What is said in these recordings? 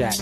check.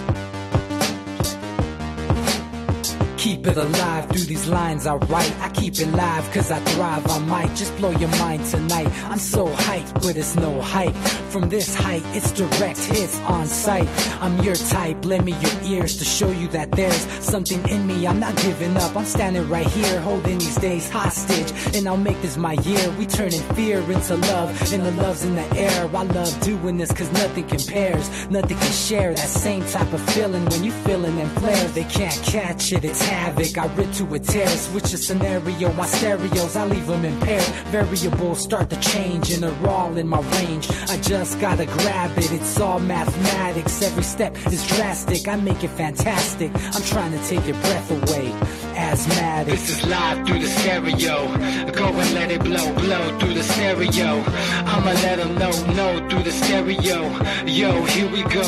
Keep it alive through these lines I write. I keep it live cause I thrive. I might just blow your mind tonight. I'm so hyped, but it's no hype. From this height, it's direct hits on sight. I'm your type, lend me your ears to show you that there's something in me. I'm not giving up, I'm standing right here, holding these days hostage. And I'll make this my year. We turning fear into love, and the love's in the air. I love doing this cause nothing compares. Nothing can share that same type of feeling when you feeling them flares. They can't catch it, it's havoc. I rip to a tear, switch a scenario. My stereos, I leave them impaired. Variables start to change and they're all in my range. I just gotta grab it, it's all mathematics. Every step is drastic, I make it fantastic. I'm trying to take your breath away. Asthmatic. This is live through the stereo. Go and let it blow, blow through the stereo. I'ma let them know through the stereo. Yo, here we go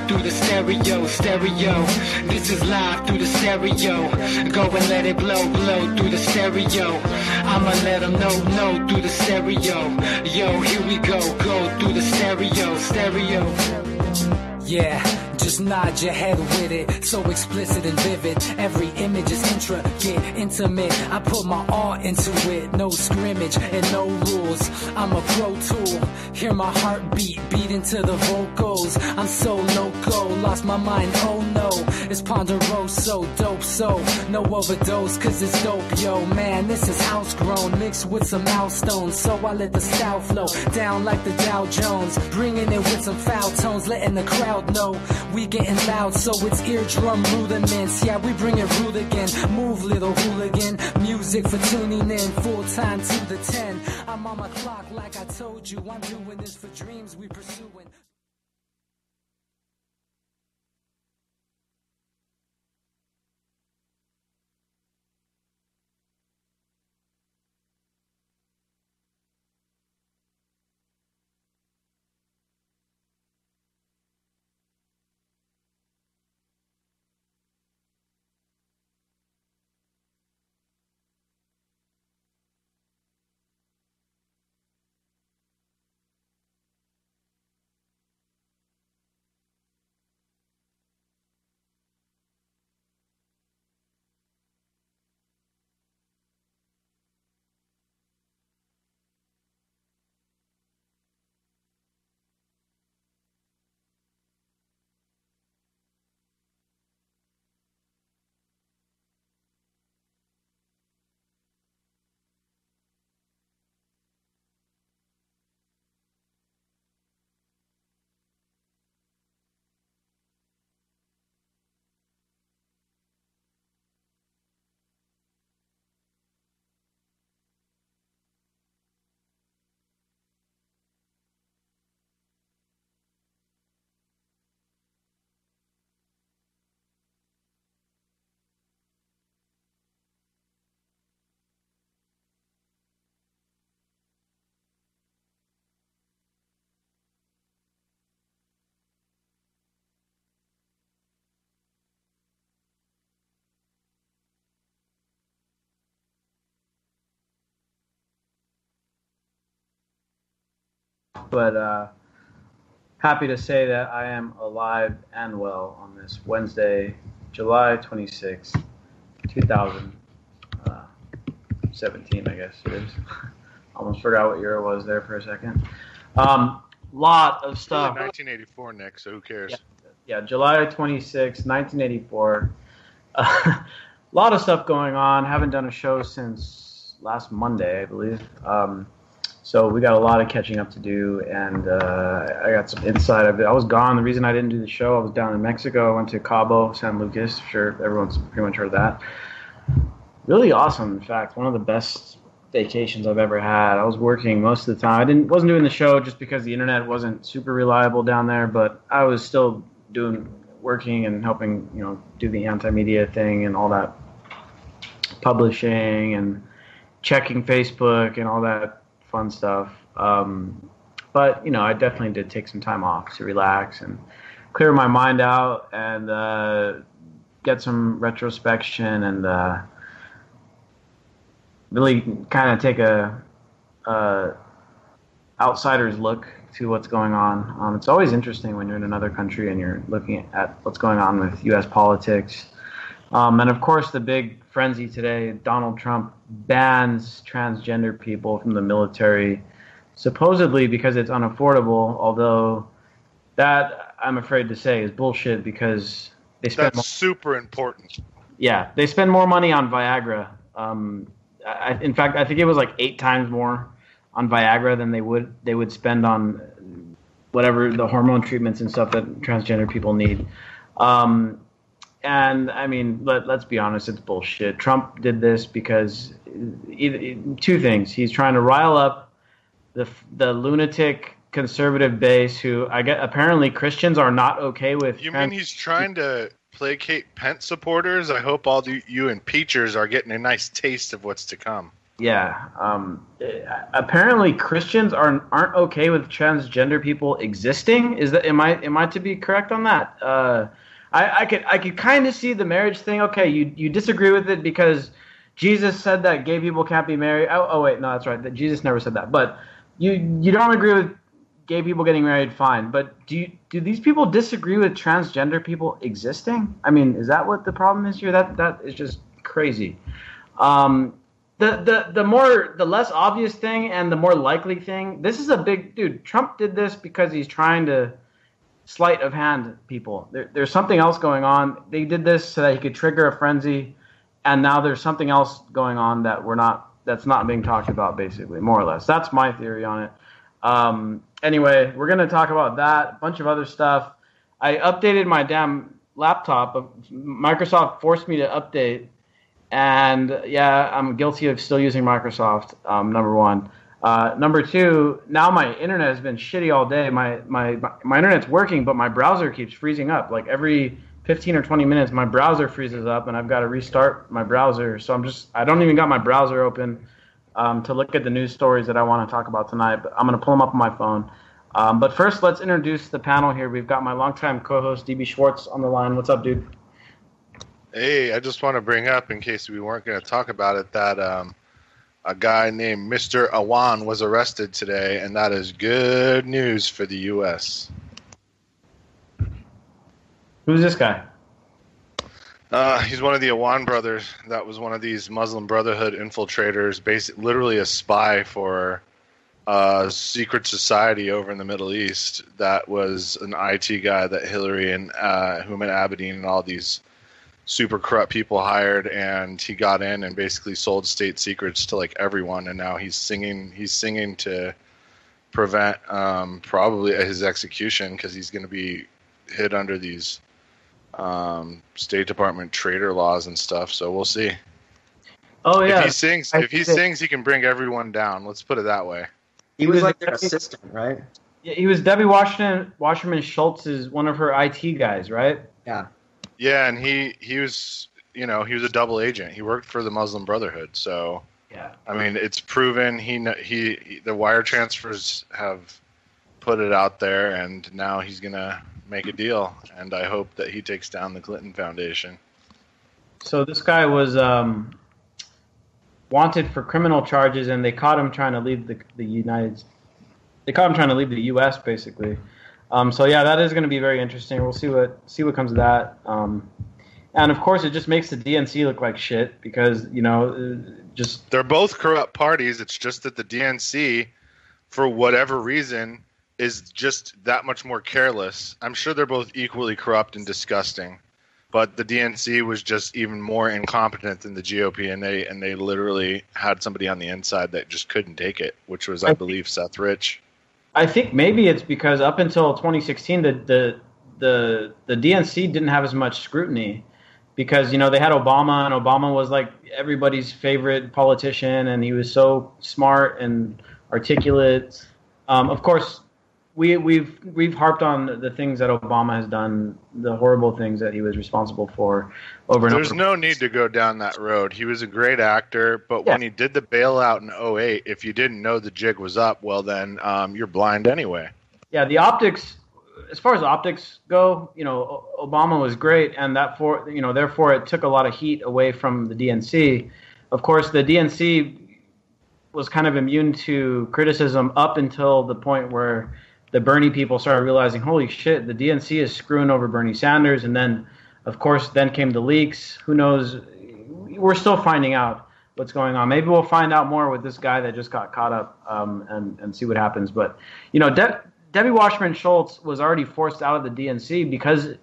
through the stereo, stereo. This is live through the stereo. Go and let it blow, blow through the stereo. I'ma let them know through the stereo. Yo, here we go through the stereo, stereo. Yeah, just nod your head with it. So explicit and vivid. Every image is intricate, intimate. I put my all into it. No scrimmage and no rules. I'm a pro tool. Hear my heartbeat, beat into the vocals. I'm so loco, lost my mind, oh no. It's ponderoso, dope, so no overdose, cause it's dope, yo. Man, this is house grown, mixed with some milestones. So I let the style flow down like the Dow Jones. Bringing it with some foul tones, letting the crowd know we getting loud, so it's eardrum rudiments. Yeah, we bring it rude again. Move, little hooligan. Music for tuning in, full time to the 10. I'm on my clock like I told you. I'm doing this for dreams we pursuing. But happy to say that I am alive and well on this Wednesday, July 26, 2017, I guess it is. Almost forgot what year it was there for a second. Lot of stuff. 1984, Nick, so who cares? Yeah, July 26, 1984. Lot of stuff going on. Haven't done a show since last Monday, I believe. So we got a lot of catching up to do, and I got some insight of it. I was gone. The reason I didn't do the show, I was down in Mexico. I went to Cabo, San Lucas. I'm sure everyone's pretty much heard of that. Really awesome, in fact. One of the best vacations I've ever had. I was working most of the time. Wasn't doing the show just because the internet wasn't super reliable down there, but I was still working and helping, do the anti-media thing and all that, publishing and checking Facebook and all that fun stuff. But, I definitely did take some time off to relax and clear my mind out and get some retrospection and really kind of take a outsider's look to what's going on. It's always interesting when you're in another country and you're looking at what's going on with U.S. politics. And of course, the big frenzy today, Donald Trump bans transgender people from the military, supposedly because it's unaffordable, although that, I'm afraid to say, is bullshit because they spend... That's super important. Yeah, they spend more money on Viagra. In fact, I think it was like 8 times more on Viagra than they would spend on whatever the hormone treatments and stuff that transgender people need. And I mean, let's be honest, it's bullshit. Trump did this because two things. He's trying to rile up the lunatic conservative base who apparently Christians are not okay with. You mean he's trying to placate Pence supporters? I hope all you impeachers are getting a nice taste of what's to come. Yeah. Apparently Christians aren't okay with transgender people existing. Am I to be correct on that? I could kind of see the marriage thing. Okay, you disagree with it because Jesus said that gay people can't be married. Oh wait, no, that's right. That Jesus never said that. But you don't agree with gay people getting married, fine. But do these people disagree with transgender people existing? I mean, is that what the problem is here? That is just crazy. The less obvious thing and the more likely thing. This is a big dude. Trump did this because he's trying to sleight of hand people. There's something else going on. They did this so that he could trigger a frenzy, and now there's something else going on that's not being talked about, basically, more or less. That's my theory on it. Anyway, we're going to talk about that, a bunch of other stuff. I updated my damn laptop. Microsoft forced me to update, and yeah, I'm guilty of still using Microsoft, number one. Number two, now my internet has been shitty all day. My internet's working, but my browser keeps freezing up. Like every 15 or 20 minutes, my browser freezes up, and I've got to restart my browser. So I don't even got my browser open to look at the news stories that I want to talk about tonight. But I'm going to pull them up on my phone. But first, let's introduce the panel here. We've got my longtime co-host, DB Schwartz, on the line. What's up, dude? Hey, I just want to bring up, in case we weren't going to talk about it, that a guy named Mr. Awan was arrested today, and that is good news for the U.S. Who's this guy? He's one of the Awan brothers. That was one of these Muslim Brotherhood infiltrators, literally a spy for a secret society over in the Middle East. That was an IT guy that Hillary and Houman Abedin and all these super corrupt people hired, and he got in and basically sold state secrets to like everyone, and now he's singing to prevent probably his execution, because he's going to be hit under these State Department traitor laws and stuff. So we'll see. Oh yeah, if he sings, he can bring everyone down. Let's put it that way. He was like their assistant, right? Yeah, he was Debbie Wasserman Schultz's one of her IT guys, right? Yeah. Yeah, and he was, he was a double agent. He worked for the Muslim Brotherhood, so yeah. I mean, it's proven. The wire transfers have put it out there, and now he's gonna make a deal. And I hope that he takes down the Clinton Foundation. So this guy was wanted for criminal charges, and they caught him trying to leave They caught him trying to leave the U.S. basically. So yeah, that is going to be very interesting. We'll see what comes of that. And of course, it just makes the DNC look like shit because they're both corrupt parties. It's just that the DNC, for whatever reason, is just that much more careless. I'm sure they're both equally corrupt and disgusting, but the DNC was just even more incompetent than the GOP, and they literally had somebody on the inside that just couldn't take it, which was, I believe, Seth Rich. I think maybe it's because up until 2016, the DNC didn't have as much scrutiny because, they had Obama, and Obama was like everybody's favorite politician, and he was so smart and articulate. Of course, we've harped on the things that Obama has done, the horrible things that he was responsible for over and over. There's no need to go down that road. He was a great actor, but when he did the bailout in 2008, if you didn't know the jig was up, well then you're blind anyway. Yeah, the optics, as far as optics go, Obama was great, and therefore it took a lot of heat away from the DNC. Of course, the DNC was kind of immune to criticism up until the point where the Bernie people started realizing, holy shit, the DNC is screwing over Bernie Sanders. And then, of course, then came the leaks. Who knows? We're still finding out what's going on. Maybe we'll find out more with this guy that just got caught up and see what happens. But, you know, Debbie Wasserman Schultz was already forced out of the DNC because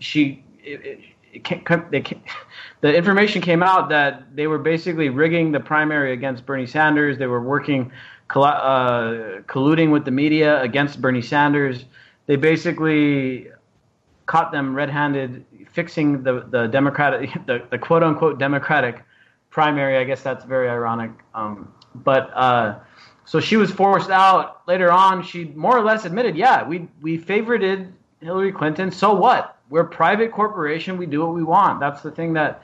the information came out that they were basically rigging the primary against Bernie Sanders. They were working, colluding with the media against Bernie Sanders. They basically caught them red-handed, fixing the Democratic, the quote-unquote Democratic primary. I guess that's very ironic. So she was forced out. Later on, she more or less admitted, yeah, we favorited Hillary Clinton. So what? We're a private corporation. We do what we want. That's the thing that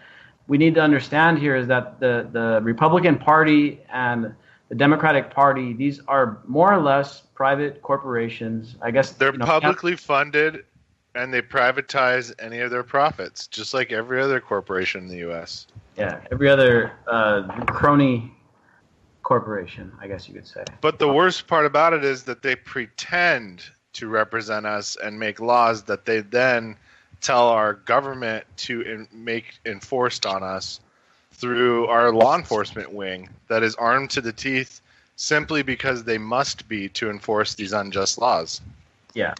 we need to understand here, is that the Republican Party and the Democratic Party, these are more or less private corporations. I guess they're publicly funded, and they privatize any of their profits, just like every other corporation in the U.S. Yeah, every other crony corporation, I guess you could say. But the worst part about it is that they pretend to represent us and make laws that they then tell our government to make enforced on us through our law enforcement wing that is armed to the teeth simply because they must be to enforce these unjust laws. Yeah.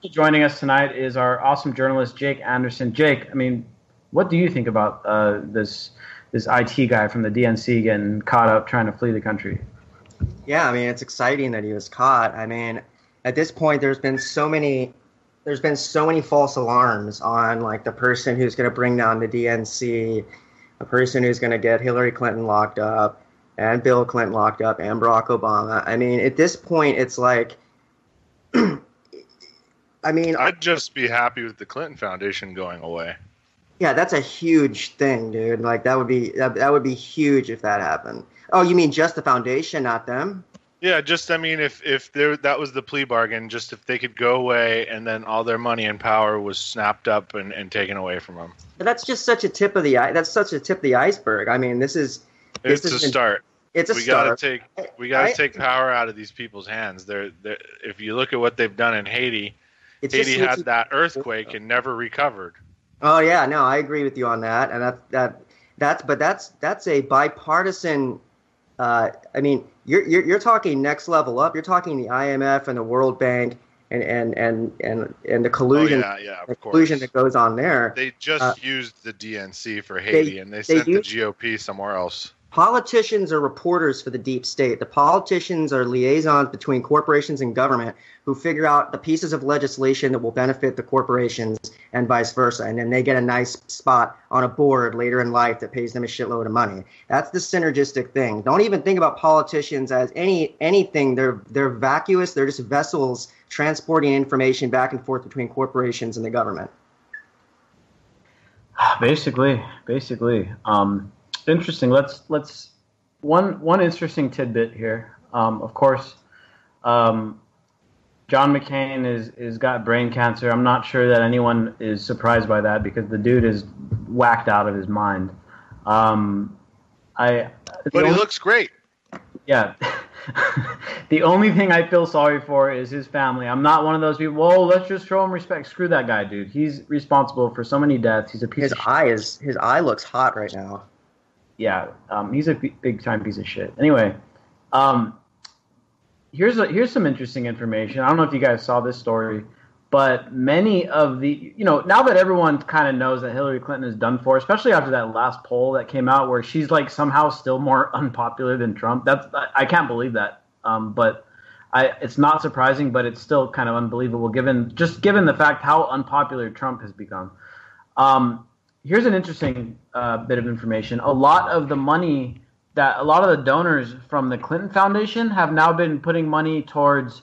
Joining us tonight is our awesome journalist, Jake Anderson. Jake, I mean, what do you think about this IT guy from the DNC getting caught up trying to flee the country? Yeah, I mean, it's exciting that he was caught. I mean, at this point, there's been so many false alarms on, like, the person who's going to bring down the DNC, a person who's going to get Hillary Clinton locked up, and Bill Clinton locked up, and Barack Obama. I mean, at this point, it's like, I mean, I'd just be happy with the Clinton Foundation going away. Yeah, that's a huge thing, dude. Like, that would be huge if that happened. Oh, you mean just the foundation, not them? Yeah, just, I mean, if that was the plea bargain, just if they could go away and then all their money and power was snapped up and taken away from them. But that's just such a tip of the iceberg. I mean, it's a start. It's a start. We gotta take power out of these people's hands. They're if you look at what they've done in Haiti, Haiti had that earthquake and never recovered. Oh yeah, no, I agree with you on that, and that's a bipartisan. I mean, you're talking next level up. You're talking the IMF and the World Bank and the collusion. Oh, yeah, the collusion that goes on there. They just used the DNC for Haiti, and they sent the GOP somewhere else. Politicians are reporters for the deep state. The politicians are liaisons between corporations and government who figure out the pieces of legislation that will benefit the corporations and vice versa. And then they get a nice spot on a board later in life that pays them a shitload of money. That's the synergistic thing. Don't even think about politicians as anything. They're vacuous. They're just vessels transporting information back and forth between corporations and the government. Basically. Interesting. Let's one interesting tidbit here. Of course, John McCain is got brain cancer. I'm not sure that anyone is surprised by that because the dude is whacked out of his mind. But he looks great. Yeah. The only thing I feel sorry for is his family. I'm not one of those people, well, let's just show him respect. Screw that guy, dude. He's responsible for so many deaths. He's a piece of shit. His eye looks hot right now. Yeah, he's a big-time piece of shit. Anyway, here's some interesting information. I don't know if you guys saw this story, but many of the, now that everyone kind of knows that Hillary Clinton is done for, especially after that last poll that came out where she's like somehow still more unpopular than Trump. I can't believe that. But it's not surprising, but it's still kind of unbelievable given the fact how unpopular Trump has become. Here's an interesting bit of information. A lot of the donors from the Clinton Foundation have now been putting money towards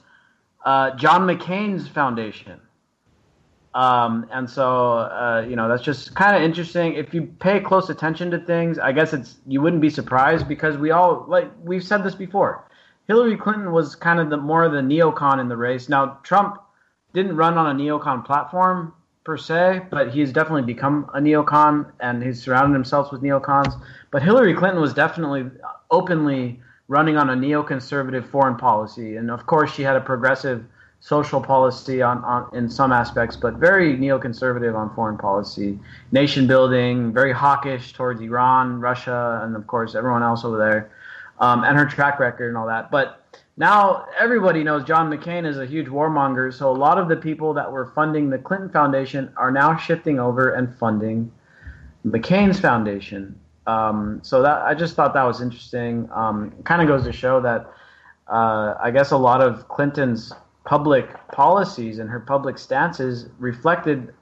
John McCain's foundation. And so, that's just kind of interesting. If you pay close attention to things, I guess you wouldn't be surprised because we've said this before. Hillary Clinton was kind of more of the neocon in the race. Now, Trump didn't run on a neocon platform per se, but he's definitely become a neocon and he's surrounded himself with neocons. But Hillary Clinton was definitely openly running on a neoconservative foreign policy. And of course, she had a progressive social policy on in some aspects, but very neoconservative on foreign policy, nation building, very hawkish towards Iran, Russia, and of course everyone else over there, and her track record and all that. But now everybody knows John McCain is a huge warmonger, so a lot of the people that were funding the Clinton Foundation are now shifting over and funding McCain's foundation. So that I just thought that was interesting. Kind of goes to show that I guess a lot of Clinton's public policies and her public stances reflected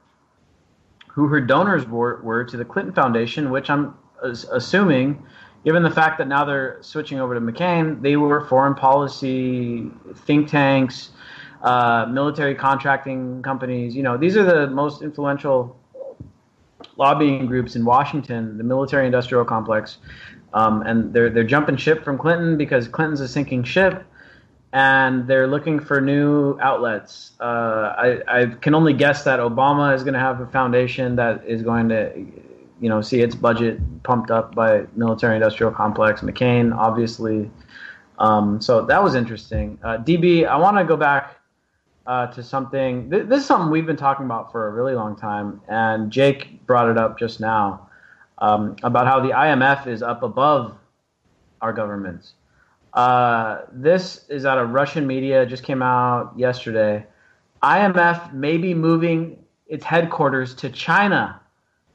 who her donors were to the Clinton Foundation, which I'm assuming, given the fact that now they're switching over to McCain, they were foreign policy think tanks, military contracting companies. You know, these are the most influential lobbying groups in Washington, the military-industrial complex, and they're jumping ship from Clinton because Clinton's a sinking ship. And they're looking for new outlets. I can only guess that Obama is going to have a foundation that is going to, you know, see its budget pumped up by military-industrial complex. McCain, obviously. So that was interesting. DB, I want to go back to something. This is something we've been talking about for a really long time, and Jake brought it up just now about how the IMF is up above our governments. This is out of Russian media, just came out yesterday. IMF may be moving its headquarters to China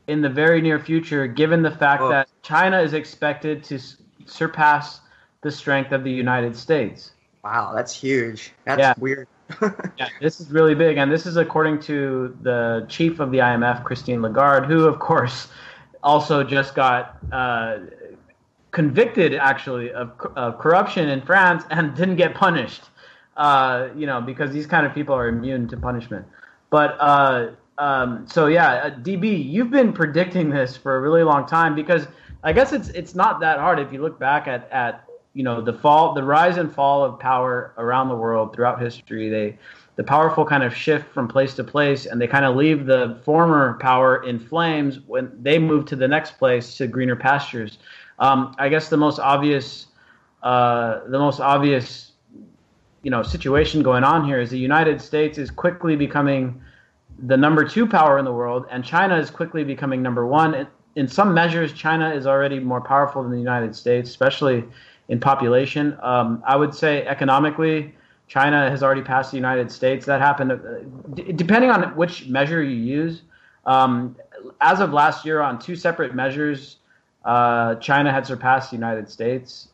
in the very near future, given the fact that China is expected to surpass the strength of the United States. Wow, that's huge. That's weird. Yeah, this is really big, and this is according to the chief of the IMF, Christine Lagarde, who, of course, also just got convicted, actually, of corruption in France and didn't get punished, you know, because these kind of people are immune to punishment. But so yeah, DB, you've been predicting this for a really long time, because I guess it's not that hard if you look back at you know, the rise and fall of power around the world throughout history. The powerful kind of shift from place to place, and they kind of leave the former power in flames when they move to the next place, to greener pastures. I guess the most obvious, you know, situation going on here is the United States is quickly becoming the number 2 power in the world, and China is quickly becoming number 1. In some measures, China is already more powerful than the United States, especially in population. I would say economically, China has already passed the United States. That happened, depending on which measure you use. As of last year, on 2 separate measures, China had surpassed the United States.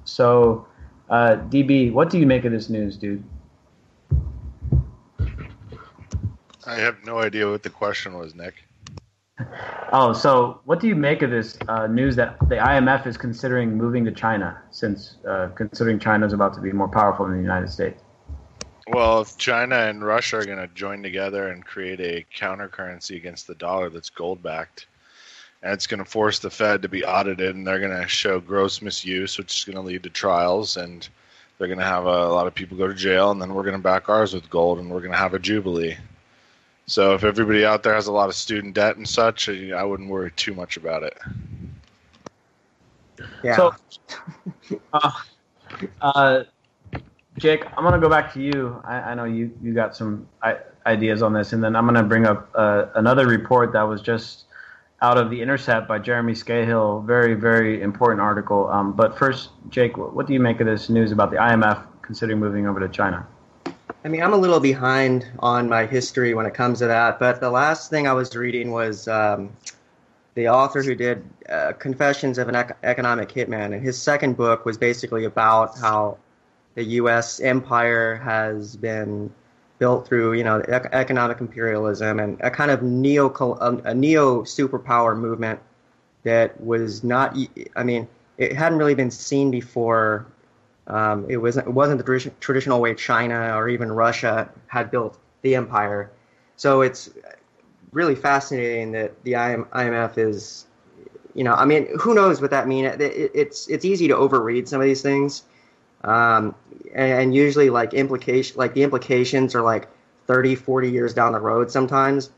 So, DB, what do you make of this news, dude? I have no idea what the question was, Nick. Oh, so what do you make of this news that the IMF is considering moving to China, since considering China is about to be more powerful than the United States? Well, if China and Russia are going to join together and create a counter currency against the dollar that's gold-backed, and it's going to force the Fed to be audited, and they're going to show gross misuse, which is going to lead to trials, and they're going to have a lot of people go to jail, and then we're going to back ours with gold, and we're going to have a jubilee. So if everybody out there has a lot of student debt and such, I wouldn't worry too much about it. Yeah. So, Jake, I'm going to go back to you. I know you got some ideas on this, and then I'm going to bring up another report that was just out of The Intercept by Jeremy Scahill. Very, very important article. But first, Jake, what do you make of this news about the IMF considering moving over to China? I mean, I'm a little behind on my history when it comes to that, but the last thing I was reading was the author who did Confessions of an Economic Hitman, and his second book was basically about how the U.S. empire has been built through, you know, economic imperialism and a kind of neo superpower movement that was not. I mean, it hadn't really been seen before. It wasn't the traditional way China or even Russia had built the empire. So it's really fascinating that the IMF is, you know, I mean, who knows what that means? It's easy to overread some of these things, and usually the implications are like 30, 40 years down the road sometimes.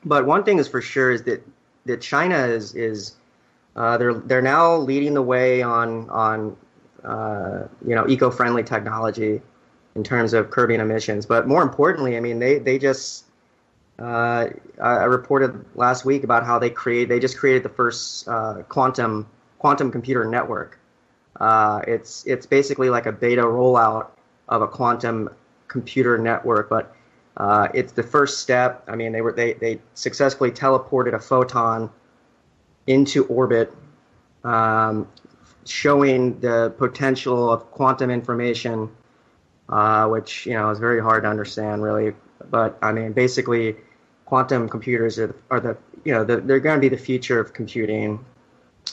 But one thing is for sure is that China is they're now leading the way on eco-friendly technology in terms of curbing emissions. But more importantly, I mean, they just I reported last week about how they just created the first quantum computer network. It's basically like a beta rollout of a quantum computer network, but it's the first step. I mean, they successfully teleported a photon into orbit, showing the potential of quantum information, which is very hard to understand, really. But I mean, basically, quantum computers are the they're going to be the future of computing,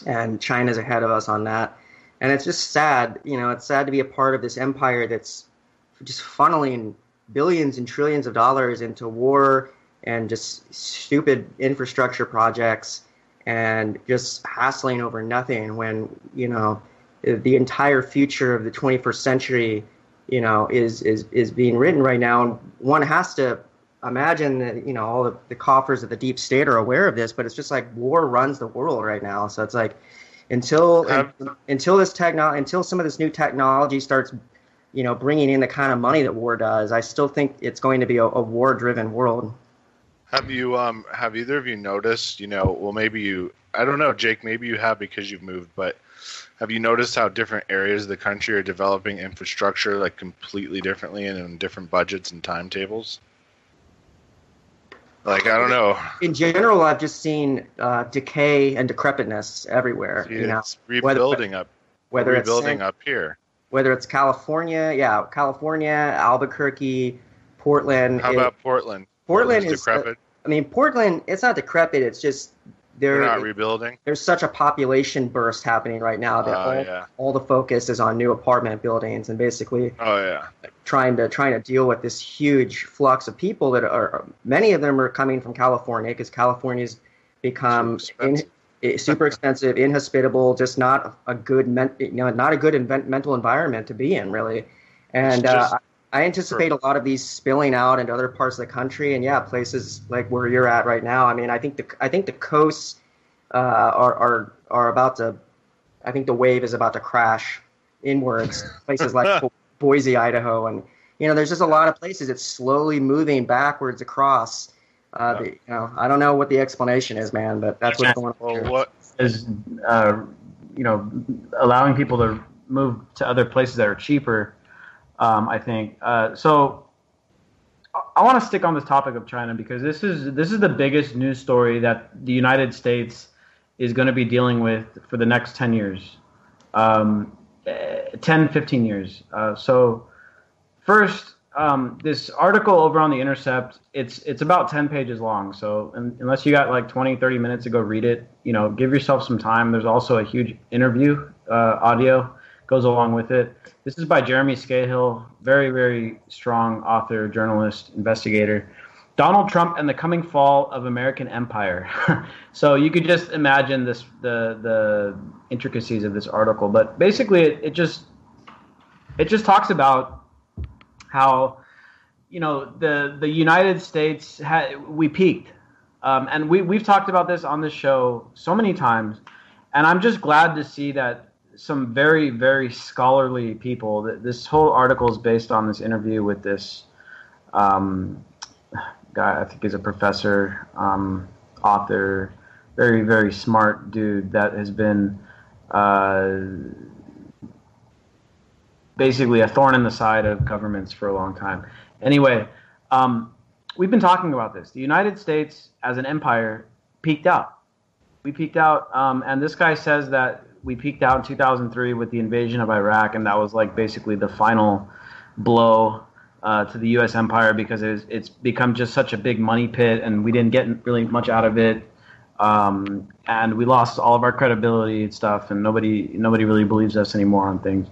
and China's ahead of us on that. And it's just sad, it's sad to be a part of this empire that's just funneling billions and trillions of dollars into war and just stupid infrastructure projects and just hassling over nothing when, the entire future of the 21st century, is being written right now. And one has to imagine that, all the coffers of the deep state are aware of this, but it's just like war runs the world right now. So it's like until some of this new technology starts, bringing in the kind of money that war does, I still think it's going to be a war-driven world. Have either of you noticed, well, I don't know, Jake, maybe you have because you've moved, but have you noticed how different areas of the country are developing infrastructure like completely differently and in different budgets and timetables? Like, I don't know. In general, I've just seen decay and decrepitness everywhere. It's rebuilding up here. Whether it's California, Albuquerque, Portland. How about Portland? Portland is decrepit. Portland, it's not decrepit. It's just they're not rebuilding. There's such a population burst happening right now that all the focus is on new apartment buildings and basically trying to deal with this huge flux of people that are, many of them are coming from California because California's become super expensive, inhospitable, just not a good mental environment to be in, really. And I anticipate a lot of these spilling out into other parts of the country, and places like where you're at right now. I mean, I think the coasts are about to. I think the wave is about to crash inwards. Places like Boise, Idaho, and there's just a lot of places it's slowly moving backwards across. I don't know what the explanation is, man, but that's what's going on. Well, what is allowing people to move to other places that are cheaper? I think so. I want to stick on this topic of China because this is the biggest news story that the United States is going to be dealing with for the next 10 years, 15 years. So first, this article over on The Intercept, it's about 10 pages long. So unless you got like 20, 30 minutes to go read it, give yourself some time. There's also a huge interview audio goes along with it. This is by Jeremy Scahill, very, very strong author, journalist, investigator. Donald Trump and the Coming Fall of American Empire. So you could just imagine the intricacies of this article. But basically, it just talks about how the United States we peaked, and we've talked about this on this show so many times, and I'm just glad to see that some very, very scholarly people. This whole article is based on this interview with this guy. I think he's a professor, author, very, very smart dude that has been basically a thorn in the side of governments for a long time. Anyway, we've been talking about this. The United States as an empire peaked out. We peaked out, and this guy says that we peaked out in 2003 with the invasion of Iraq, and that was like basically the final blow to the U.S. empire because it's become just such a big money pit, and we didn't get really much out of it, and we lost all of our credibility and stuff, and nobody really believes us anymore on things.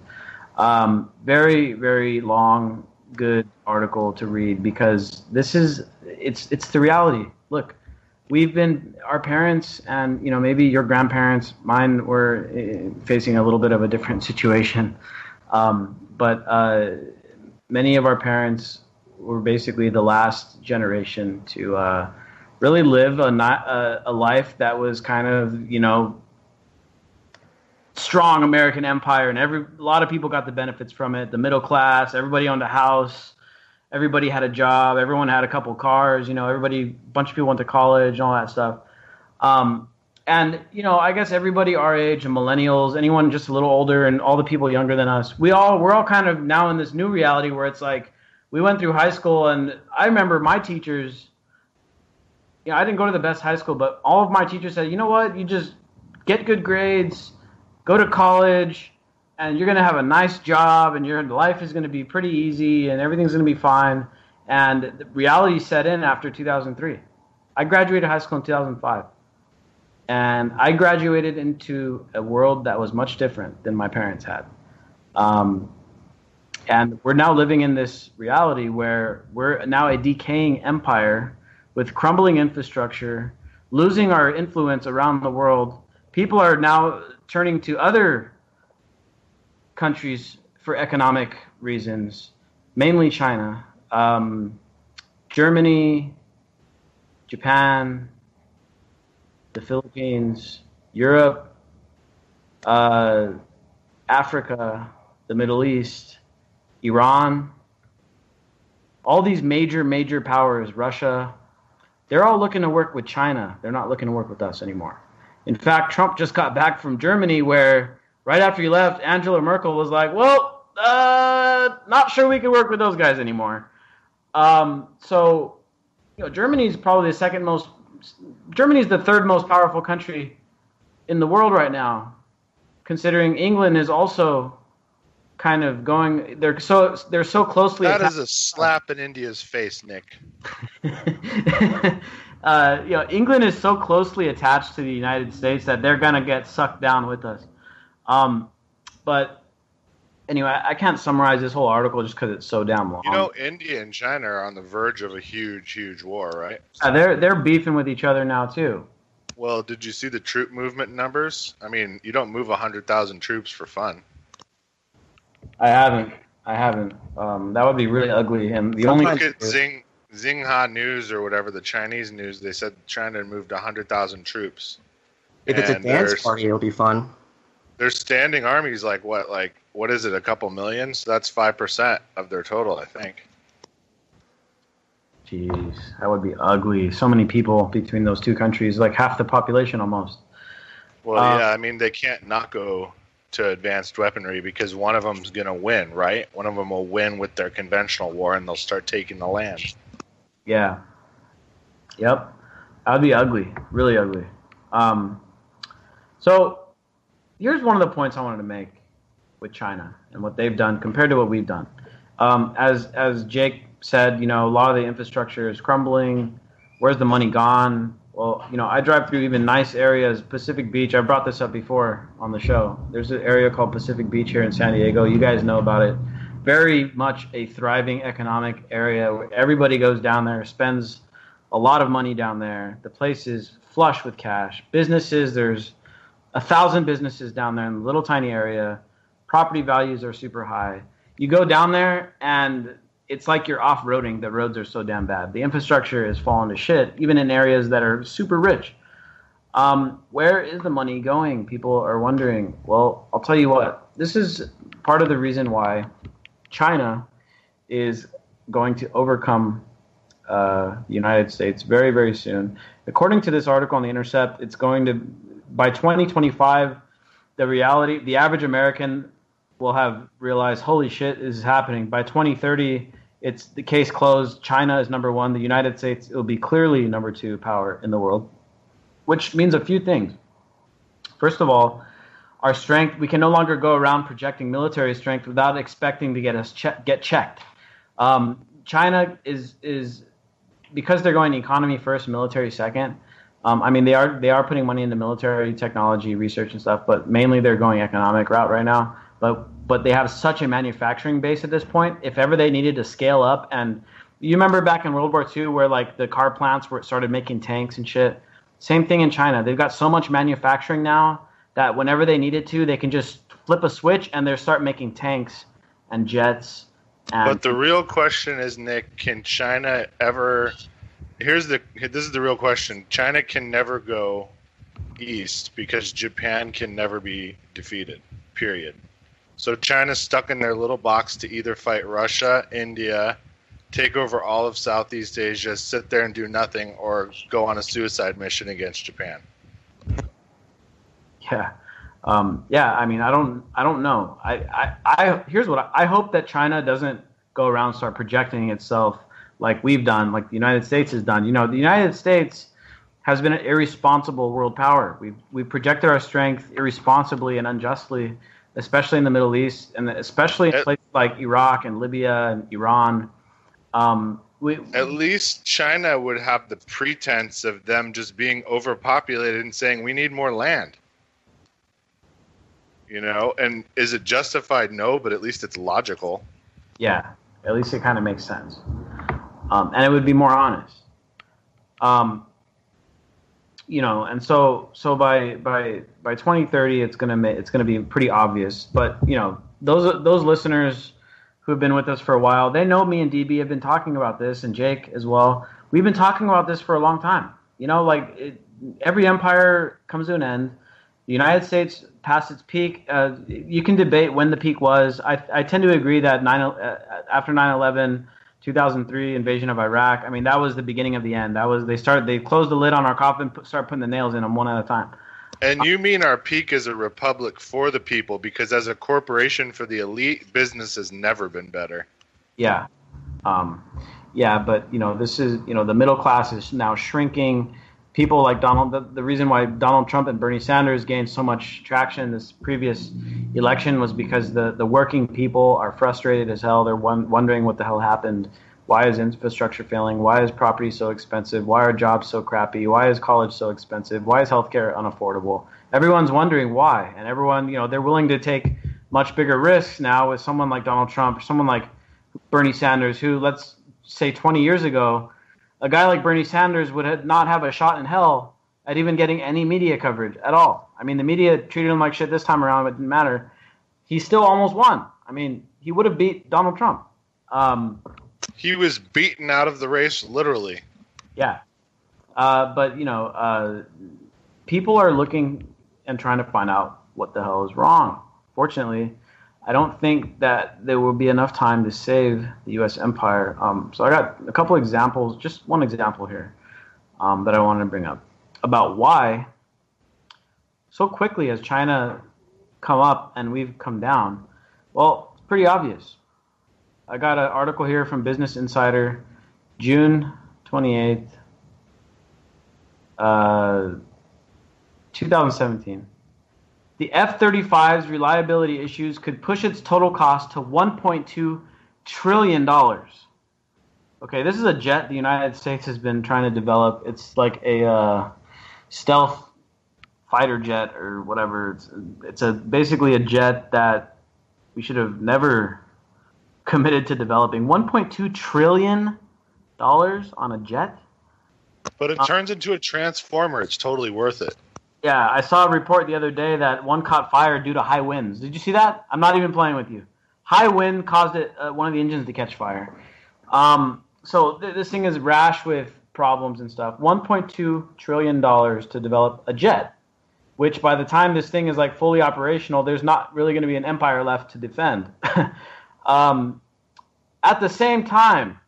Very, very long, good article to read because it's the reality. Look. Our parents and, maybe your grandparents, mine were facing a little bit of a different situation. But many of our parents were basically the last generation to really live a life that was kind of, strong American empire, and a lot of people got the benefits from it. The middle class, everybody owned a house, everybody had a job, everyone had a couple cars. A bunch of people went to college and all that stuff. And I guess everybody our age, and millennials, anyone just a little older, and all the people younger than us, we're all kind of now in this new reality where it's like we went through high school, and I remember my teachers. I didn't go to the best high school, but all of my teachers said, you know what, you just get good grades, go to college, and you're going to have a nice job, and your life is going to be pretty easy, and everything's going to be fine. And the reality set in after 2003. I graduated high school in 2005. And I graduated into a world that was much different than my parents had. And we're now living in this reality where we're now a decaying empire with crumbling infrastructure, losing our influence around the world. People are now turning to other countries for economic reasons, mainly China, Germany, Japan, the Philippines, Europe, Africa, the Middle East, Iran, all these major powers, Russia, they're all looking to work with China. They're not looking to work with us anymore. In fact, Trump just got back from Germany where right after he left, Angela Merkel was like, well, not sure we can work with those guys anymore. Germany's probably Germany's the third most powerful country in the world right now, considering England is also kind of going. They're so closely. That is a slap in India's face, Nick. England is so closely attached to the United States that they're gonna get sucked down with us. But anyway, I can't summarize this whole article just because it's so damn long. India and China are on the verge of a huge war, right? They're beefing with each other now too. Well, did you see the troop movement numbers? I mean, you don't move 100,000 troops for fun. I haven't. That would be really ugly. And the only look at Xinhua News or whatever, the Chinese news. They said China moved 100,000 troops. If it's a dance party, it'll be fun. Their standing army is what is it? A couple million? So that's 5% of their total, I think. Jeez, that would be ugly. So many people between those two countries, like half the population almost. Well, yeah, I mean, they can't not go to advanced weaponry because one of them's going to win, right? One of them will win with their conventional war, and they'll start taking the land. Yeah. Yep. That would be ugly. Really ugly. So here's one of the points I wanted to make with China and what they've done compared to what we've done. As Jake said, a lot of the infrastructure is crumbling. Where's the money gone? Well, I drive through even nice areas. Pacific Beach, I brought this up before on the show. There's an area called Pacific Beach here in San Diego. You guys know about it. Very much a thriving economic area where everybody goes down there, spends a lot of money down there. The place is flush with cash. Businesses, there's 1,000 businesses down there in a little tiny area. Property values are super high. You go down there and it's like you're off-roading. The roads are so damn bad. The infrastructure is falling to shit, even in areas that are super rich. Where is the money going? People are wondering. Well, I'll tell you what. This is part of the reason why China is going to overcome the United States very, very soon. According to this article on The Intercept, it's going to, by 2025, the average American will have realized, holy shit, this is happening. By 2030, it's the case closed. China is number one. The United States will be clearly number two power in the world, which means a few things. First of all, our strength, we can no longer go around projecting military strength without expecting to get checked. China is because they're going economy first, military second. They are putting money into military technology, research and stuff, but mainly they're going economic route right now. But they have such a manufacturing base at this point. If ever they needed to scale up, and you remember back in World War II where the car plants started making tanks and shit. Same thing in China. They've got so much manufacturing now that whenever they needed to, they can just flip a switch and they start making tanks and jets. But the real question is, Nick, can China ever? This is the real question. China can never go east because Japan can never be defeated, period. So China's stuck in their little box to either fight Russia, India, take over all of Southeast Asia, sit there and do nothing, or go on a suicide mission against Japan. Yeah. I mean, I don't know. Here's what I hope that China doesn't go around and start projecting itself like we've done, like the United States has done. You know, the United States has been an irresponsible world power. We've projected our strength irresponsibly and unjustly, especially in the Middle East, and especially in places like Iraq and Libya and Iran. At least China would have the pretense of them just being overpopulated and saying, we need more land. You know, and is it justified? No, but at least it's logical. Yeah, at least it kind of makes sense. And it would be more honest. You know, and so by 2030, it's gonna be pretty obvious. But you know, those listeners who have been with us for a while, they know me and DB have been talking about this, and Jake as well. We've been talking about this for a long time. You know, like every empire comes to an end. The United States passed its peak. You can debate when the peak was. I tend to agree that after 9/11, 2003 invasion of Iraq. I mean, that was the beginning of the end. They closed the lid on our coffin, started putting the nails in them one at a time. And you mean our peak is a republic for the people, because as a corporation for the elite, business has never been better. Yeah. But you know, this is, you know, the middle class is now shrinking. People like Donald, the reason why Donald Trump and Bernie Sanders gained so much traction this previous election was because the working people are frustrated as hell. They're wondering what the hell happened. Why is infrastructure failing? Why is property so expensive? Why are jobs so crappy? Why is college so expensive? Why is healthcare unaffordable? Everyone's wondering why. And everyone, you know, they're willing to take much bigger risks now with someone like Donald Trump or someone like Bernie Sanders, who, let's say 20 years ago, a guy like Bernie Sanders would not have a shot in hell at even getting any media coverage at all. I mean, the media treated him like shit this time around, but it didn't matter. He still almost won. I mean, he would have beat Donald Trump. He was beaten out of the race, literally. Yeah. But, you know, people are looking and trying to find out what the hell is wrong. Fortunately, I don't think that there will be enough time to save the U.S. empire. So I got a couple examples, just one example here that I wanted to bring up about why so quickly has China come up and we've come down. Well, it's pretty obvious. I got an article here from Business Insider, June 28th, 2017. The F-35's reliability issues could push its total cost to $1.2 trillion. Okay, this is a jet the United States has been trying to develop. It's like a stealth fighter jet or whatever. It's basically a jet that we should have never committed to developing. $1.2 trillion on a jet? But it turns into a transformer. It's totally worth it. Yeah, I saw a report the other day that one caught fire due to high winds. Did you see that? I'm not even playing with you. High wind caused one of the engines to catch fire. So this thing is rash with problems and stuff. $1.2 trillion to develop a jet, which by the time this thing is like fully operational, there's not really going to be an empire left to defend. At the same time,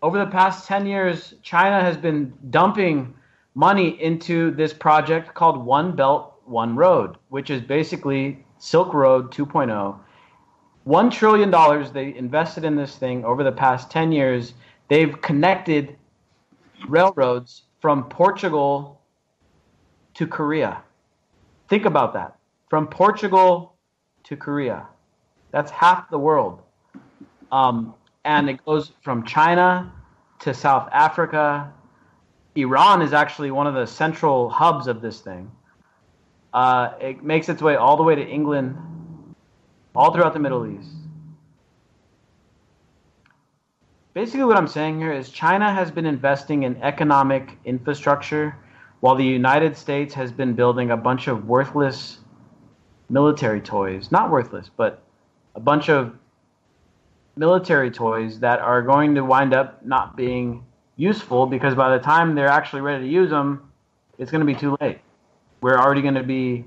over the past 10 years, China has been dumping money into this project called One Belt, One Road, which is basically Silk Road 2.0. $1 trillion they invested in this thing over the past 10 years. They've connected railroads from Portugal to Korea. Think about that. From Portugal to Korea. That's half the world. And it goes from China to South Africa. Iran is actually one of the central hubs of this thing. It makes its way all the way to England, all throughout the Middle East. Basically what I'm saying here is China has been investing in economic infrastructure while the United States has been building a bunch of worthless military toys. Not worthless, but a bunch of military toys that are going to wind up not being useful because by the time they're actually ready to use them, it's going to be too late. we're already going to be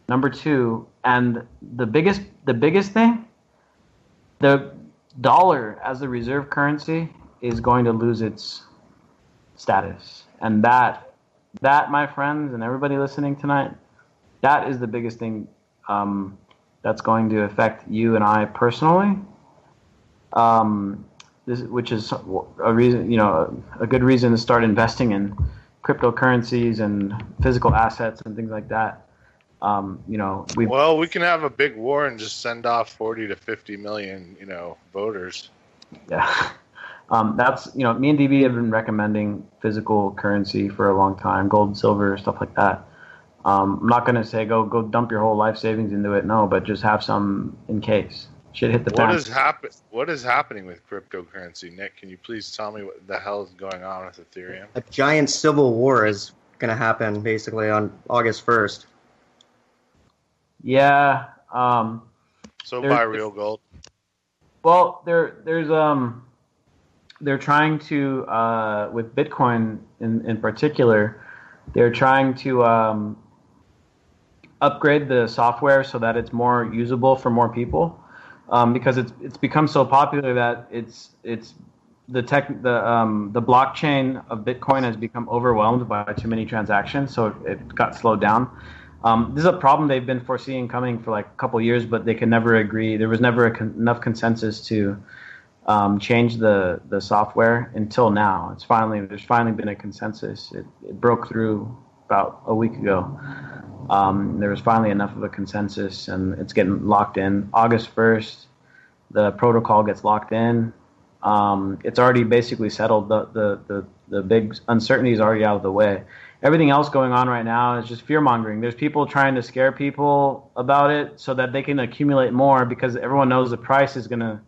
number 2. And the biggest thing, the dollar as the reserve currency is going to lose its status. And that, my friends, and everybody listening tonight, that is the biggest thing that's going to affect you and I personally. Which is a reason, a good reason to start investing in cryptocurrencies and physical assets and things like that. We can have a big war and just send off 40 to 50 million, voters. Yeah. That's, me and DB have been recommending physical currency for a long time, gold, silver, stuff like that. I'm not going to say go dump your whole life savings into it, no, but just have some in case. Shit hit the fan. What is happening with cryptocurrency, Nick? Can you please tell me what the hell is going on with Ethereum? A giant civil war is going to happen basically on August 1st. Yeah. So buy real gold. Well, they're trying to with Bitcoin in particular, they're trying to upgrade the software so that it's more usable for more people. Because it's become so popular that it's the blockchain of Bitcoin has become overwhelmed by too many transactions, so it got slowed down. This is a problem they've been foreseeing coming for like a couple years, but they could never agree. There was never enough consensus to change the software until now. There's finally been a consensus. It broke through about a week ago. There was finally enough of a consensus, and it's getting locked in. August 1st, the protocol gets locked in. It's already basically settled. The big uncertainty is already out of the way. Everything else going on right now is just fear-mongering. There's people trying to scare people about it so that they can accumulate more, because everyone knows the price is going to,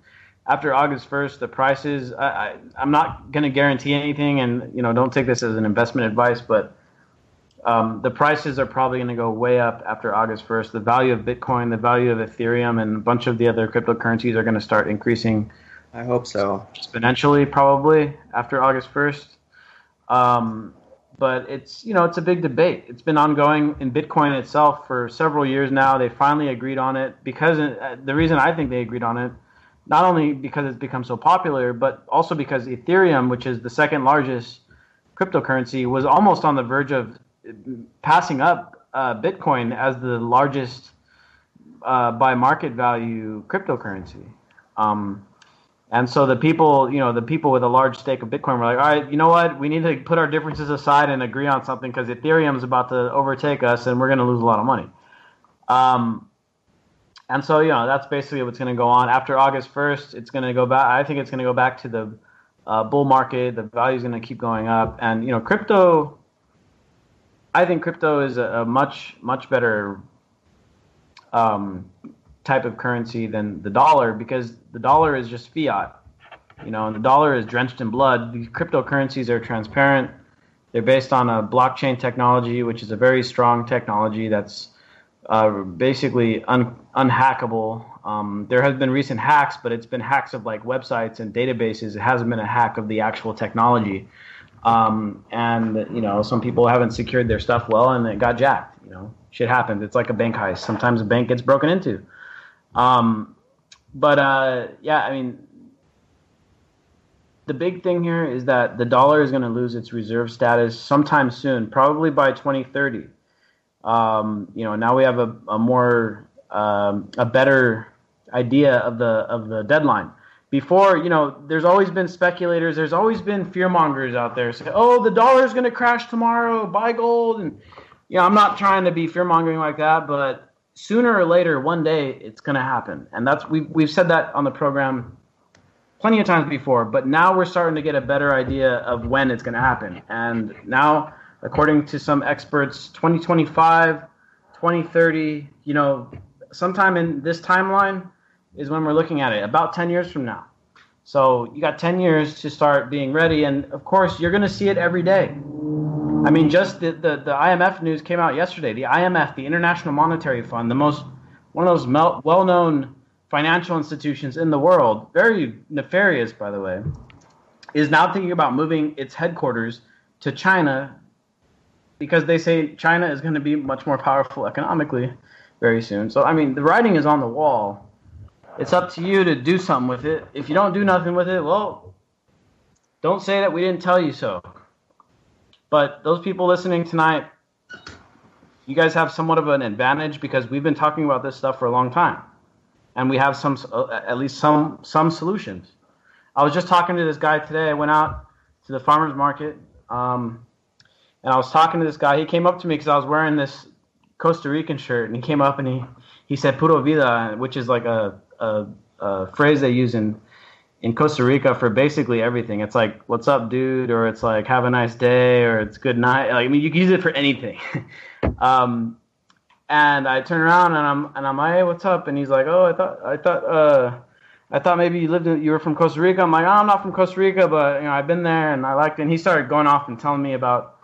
after August 1st, the prices, I'm not going to guarantee anything, and don't take this as an investment advice, but the prices are probably going to go way up after August 1st. The value of Bitcoin, the value of Ethereum, and a bunch of the other cryptocurrencies are going to start increasing. I hope so. Exponentially, probably, after August 1st. But it's a big debate. It's been ongoing in Bitcoin itself for several years now. They finally agreed on it, because the reason I think they agreed on it, not only because it's become so popular, but also because Ethereum, which is the second largest cryptocurrency, was almost on the verge of passing up Bitcoin as the largest by market value cryptocurrency. And so the people with a large stake of Bitcoin were like, all right, you know what? We need to put our differences aside and agree on something, because Ethereum is about to overtake us and we're going to lose a lot of money. And so, that's basically what's going to go on. After August 1st, it's going to go back. I think it's going to go back to the bull market. The value is going to keep going up. And, crypto, I think crypto is a much, much better type of currency than the dollar, because the dollar is just fiat, and the dollar is drenched in blood. These cryptocurrencies are transparent. They're based on a blockchain technology, which is a very strong technology that's basically unhackable. There have been recent hacks, but it's been hacks of like websites and databases. It hasn't been a hack of the actual technology. And some people haven't secured their stuff well, and it got jacked. Shit happens. It's like a bank heist. Sometimes a bank gets broken into. The big thing here is that the dollar is going to lose its reserve status sometime soon, probably by 2030. Now we have a better idea of the deadline. Before, there's always been speculators, there's always been fearmongers out there say, oh, the dollar is going to crash tomorrow, buy gold. And, I'm not trying to be fearmongering like that, but sooner or later, one day, it's going to happen. And we've said that on the program plenty of times before, but now we're starting to get a better idea of when it's going to happen. And now, according to some experts, 2025, 2030, sometime in this timeline is when we're looking at it, about 10 years from now. So you got 10 years to start being ready, and of course, you're going to see it every day. I mean, just the IMF news came out yesterday. The IMF, the International Monetary Fund, one of those well-known financial institutions in the world, very nefarious, by the way, is now thinking about moving its headquarters to China because they say China is going to be much more powerful economically very soon. So, I mean, the writing is on the wall. It's up to you to do something with it. If you don't do nothing with it, well, don't say that we didn't tell you so. But those people listening tonight, you guys have somewhat of an advantage because we've been talking about this stuff for a long time. And we have at least some solutions. I was just talking to this guy today. I went out to the farmer's market, and I was talking to this guy. He came up to me because I was wearing this Costa Rican shirt, and he came up and he said "puro vida," which is like a phrase they use in Costa Rica for basically everything. It's like "what's up, dude," or it's like "have a nice day," or it's "good night." Like, I mean, you can use it for anything. And I turn around and I'm like, "Hey, what's up?" And he's like, "Oh, I thought maybe you were from Costa Rica." I'm like, "Oh, I'm not from Costa Rica, but I've been there and I liked it." And he started going off and telling me about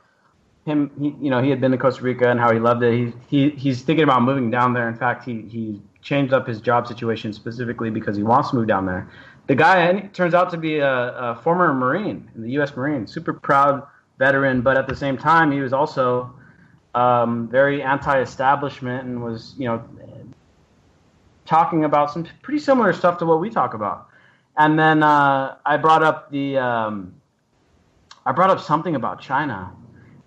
him. He had been to Costa Rica and how he loved it. He's thinking about moving down there. In fact, he changed up his job situation specifically because he wants to move down there. The guy turns out to be a former Marine in the U.S. Marine, super proud veteran, but at the same time, he was also very anti-establishment and was, talking about some pretty similar stuff to what we talk about. And then I brought up something about China,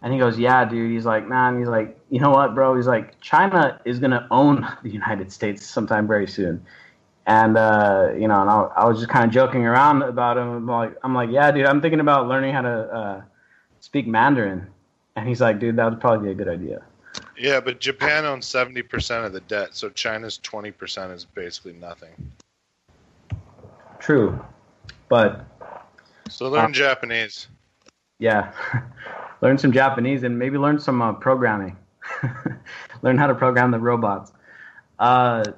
and he goes, "Yeah, dude." He's like, "Man," he's like, "You know what, bro?" He's like, "China is gonna own the United States sometime very soon." And and I was just kind of joking around about him. I'm like, "Yeah, dude, I'm thinking about learning how to speak Mandarin." And he's like, "Dude, that would probably be a good idea." Yeah, but Japan owns 70% of the debt, so China's 20% is basically nothing. True, but so learn Japanese. Yeah, learn some Japanese and maybe learn some programming. Learn how to program the robots. And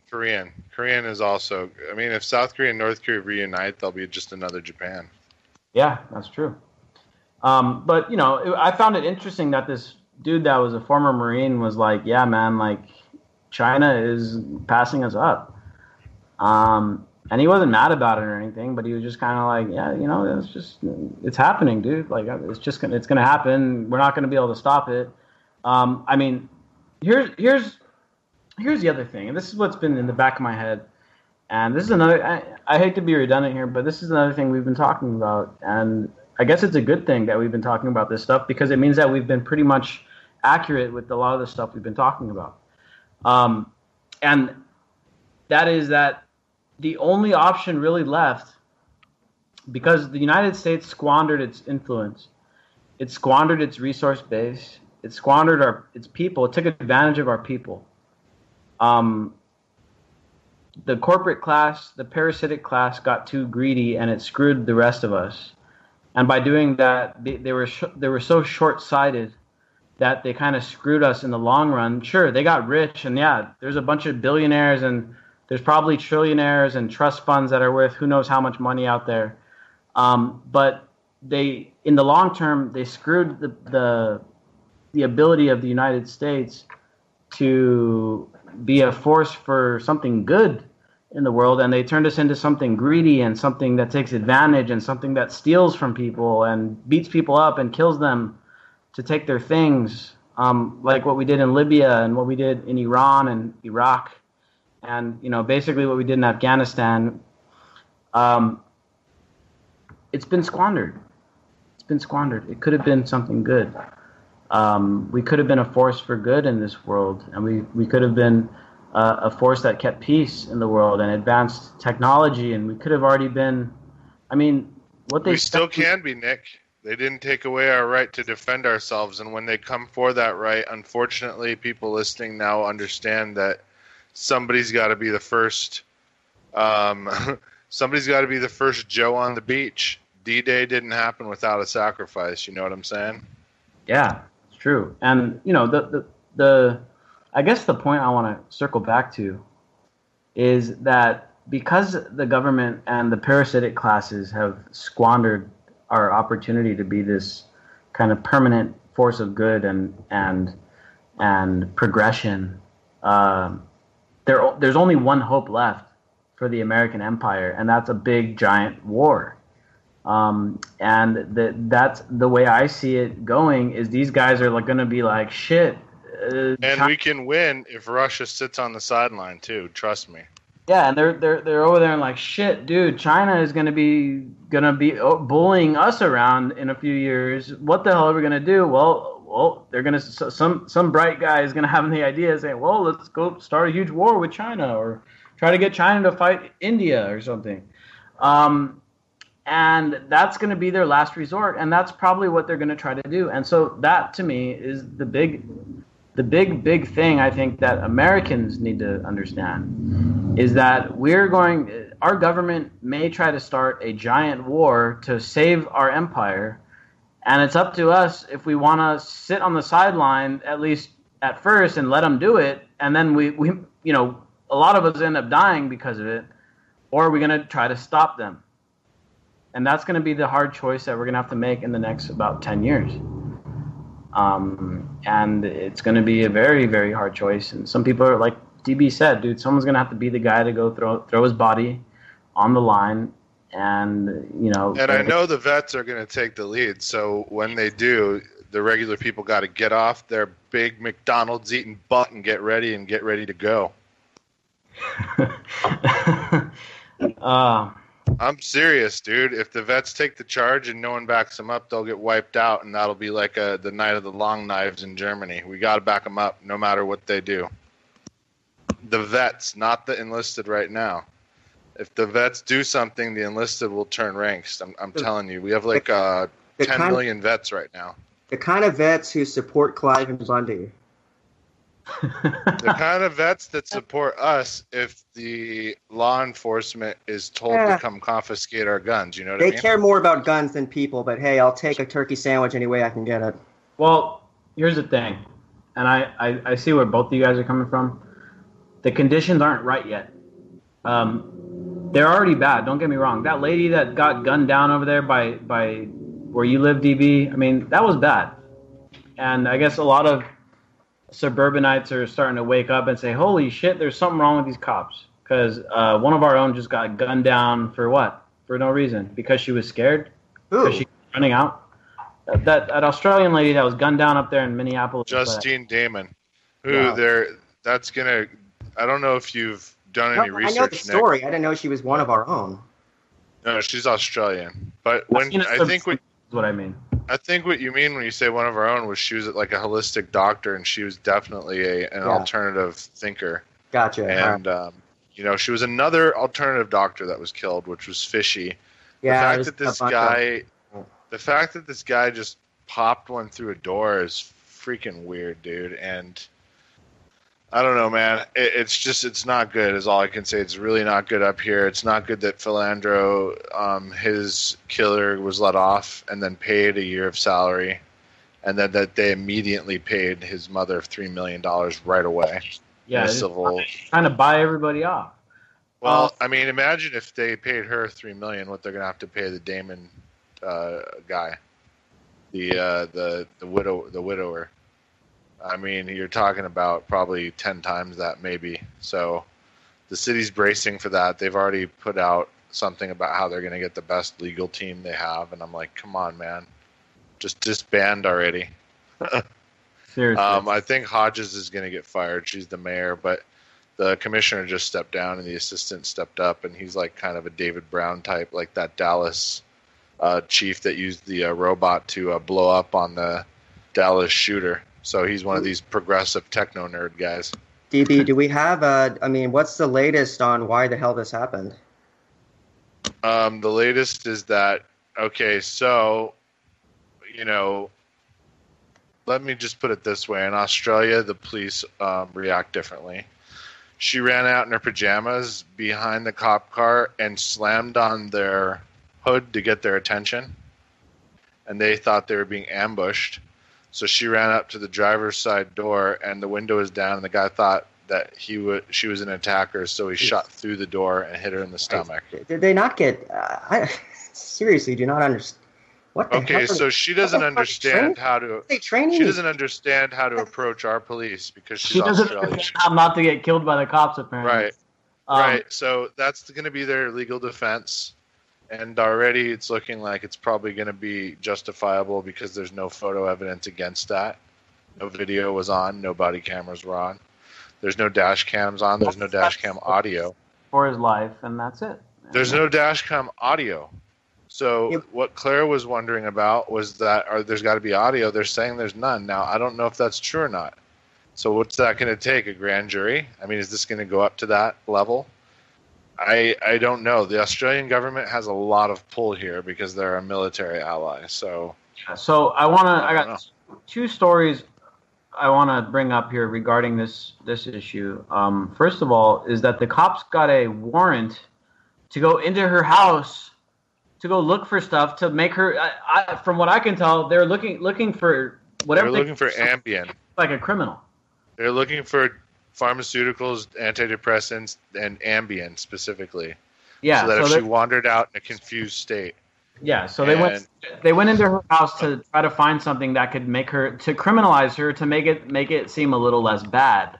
Korean. Korean is also. I mean, if South Korea and North Korea reunite, they'll be just another Japan. Yeah, that's true. But I found it interesting that this dude that was a former Marine was like, "Yeah, man, like China is passing us up." And he wasn't mad about it or anything, but he was just kind of like, "Yeah, it's happening, dude. Like, it's going to happen. We're not going to be able to stop it." I mean, here's the other thing, and this is what's been in the back of my head. And this is another, I hate to be redundant here, but this is another thing we've been talking about. And I guess it's a good thing that we've been talking about this stuff because it means that we've been pretty much accurate with a lot of the stuff we've been talking about. And that is that the only option really left, because the United States squandered its influence, it squandered its resource base, it squandered its people, it took advantage of our people. The corporate class, the parasitic class got too greedy and it screwed the rest of us. And by doing that, they were so short-sighted that they kind of screwed us in the long run. Sure, they got rich, and yeah, there's a bunch of billionaires, and there's probably trillionaires and trust funds that are worth who knows how much money out there. But in the long term, they screwed the ability of the United States to be a force for something good in the world, and they turned us into something greedy and something that takes advantage and something that steals from people and beats people up and kills them to take their things, like what we did in Libya and what we did in Iran and Iraq, and basically what we did in Afghanistan. It's been squandered. It could have been something good. We could have been a force for good in this world, and we could have been a force that kept peace in the world and advanced technology, and we could have already been. I mean, we still can be, Nick. They didn't take away our right to defend ourselves, and when they come for that right, unfortunately, people listening now understand that somebody's got to be the first. Somebody's got to be the first Joe on the beach. D-Day didn't happen without a sacrifice. You know what I'm saying? Yeah, it's true. And I guess the point I want to circle back to is that because the government and the parasitic classes have squandered our opportunity to be this kind of permanent force of good and progression, there's only one hope left for the American empire, and that's a big giant war. And that's the way I see it going. Is these guys are like going to be like shit. And we can win if Russia sits on the sideline too. Trust me. Yeah, and they're over there and like shit, dude. China is gonna be bullying us around in a few years. What the hell are we gonna do? Well, they're gonna some bright guy is gonna have the idea saying, well, let's go start a huge war with China or try to get China to fight India or something. And that's gonna be their last resort, and that's probably what they're gonna try to do. And so that to me is the big thing I think that Americans need to understand is that our government may try to start a giant war to save our empire, and it's up to us if we want to sit on the sideline at least at first and let them do it, and then we a lot of us end up dying because of it, or are we going to try to stop them? And that's going to be the hard choice that we're going to have to make in the next about 10 years. And it's going to be a very, very hard choice. And some people are like DB said, dude, someone's going to have to be the guy to go throw his body on the line. And, And I know the vets are going to take the lead. So when they do, the regular people got to get off their big McDonald's eating butt and get ready to go. I'm serious, dude. If the vets take the charge and no one backs them up, they'll get wiped out, and that'll be like the night of the long knives in Germany. We got to back them up no matter what they do. The vets, not the enlisted right now. If the vets do something, the enlisted will turn ranks. I'm telling you. We have like 10 million vets right now. The kind of vets who support Clive and Bundy. The kind of vets that support us if the law enforcement is told to come confiscate our guns. You know what I mean? They care more about guns than people, but hey, I'll take a turkey sandwich any way I can get it. Well, here's the thing, and I see where both of you guys are coming from. The conditions aren't right yet. They're already bad, don't get me wrong. That lady that got gunned down over there by where you live, DB, I mean, that was bad. And I guess a lot of suburbanites are starting to wake up and say, holy shit, there's something wrong with these cops. Because one of our own just got gunned down for what? For no reason. Because she was scared? Ooh. Because she was running out? That Australian lady that was gunned down up there in Minneapolis. Justine Damon. That's going to... I don't know if you've done any research. I know the story. I didn't know she was one of our own. No, she's Australian. But what I mean. I think what you mean when you say one of our own was she was like a holistic doctor, and she was definitely an alternative thinker. Gotcha. And she was another alternative doctor that was killed, which was fishy. Yeah. The fact that this guy just popped one through a door is freaking weird, dude. And I don't know, man. It's not good, is all I can say. It's really not good up here. It's not good that Philandro, his killer, was let off and then paid a year of salary, and then that they immediately paid his mother $3 million right away. Yeah, trying to buy everybody off. Well, I mean, imagine if they paid her $3 million, what they're gonna have to pay the Damon guy, the widower. I mean, you're talking about probably 10 times that, maybe. So the city's bracing for that. They've already put out something about how they're going to get the best legal team they have. And I'm like, come on, man. Just disband already. Seriously. I think Hodges is going to get fired. She's the mayor. But the commissioner just stepped down and the assistant stepped up. And he's like kind of a David Brown type, like that Dallas chief that used the robot to blow up on the Dallas shooter. So he's one of these progressive techno nerd guys. DB, do we have what's the latest on why the hell this happened? The latest is that, okay, so, let me just put it this way. In Australia, the police react differently. She ran out in her pajamas behind the cop car and slammed on their hood to get their attention. And they thought they were being ambushed. So she ran up to the driver's side door, and the window was down, and the guy thought that she was an attacker, so he shot through the door and hit her in the stomach. Did they not get... I seriously do not understand. What the hell? Okay, so she doesn't understand how to... She doesn't understand how to approach our police because she's Australian. She doesn't understand how not to get killed by the cops, apparently. Right. Right, so that's going to be their legal defense. And already it's looking like it's probably going to be justifiable because there's no photo evidence against that. No video was on, no body cameras were on. There's no dash cams on, there's no dash cam audio. For his life, and that's it. There's no dash cam audio. So what Claire was wondering about was that there's got to be audio. They're saying there's none. Now, I don't know if that's true or not. So what's that going to take, a grand jury? I mean, is this going to go up to that level? I don't know. The Australian government has a lot of pull here because they're a military ally. So I got two stories I want to bring up here regarding this issue. First of all, is that the cops got a warrant to go into her house to go look for stuff to make her. From what I can tell, they're looking for whatever. They're looking for Ambien, like a criminal. They're looking for pharmaceuticals, antidepressants, and Ambien specifically. Yeah, so that if she wandered out in a confused state. Yeah, so they went into her house to try to find something that could make her, to criminalize her, to make it seem a little less bad.